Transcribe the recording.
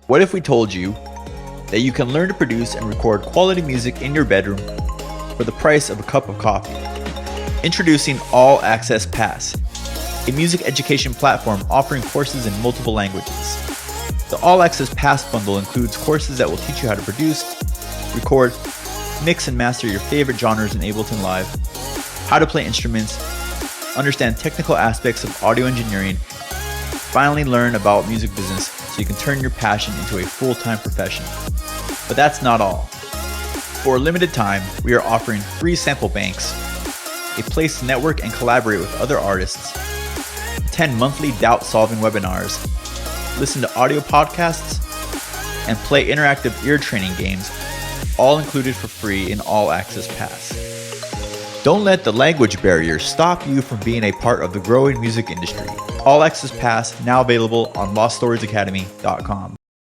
What if we told you that you can learn to produce and record quality music in your bedroom for the price of a cup of coffee? Introducing All Access Pass, a music education platform offering courses in multiple languages. The All Access Pass bundle includes courses that will teach you how to produce, record, mix and master your favorite genres in Ableton Live, how to play instruments, understand technical aspects of audio engineering, finally learn about music business so you can turn your passion into a full-time profession. But that's not all. For a limited time, we are offering free sample banks, a place to network and collaborate with other artists, 10 monthly doubt-solving webinars, listen to audio podcasts, and play interactive ear training games, all included for free in All Access Pass. Don't let the language barrier stop you from being a part of the growing music industry. All Access Pass now available on LostStoriesAcademy.com.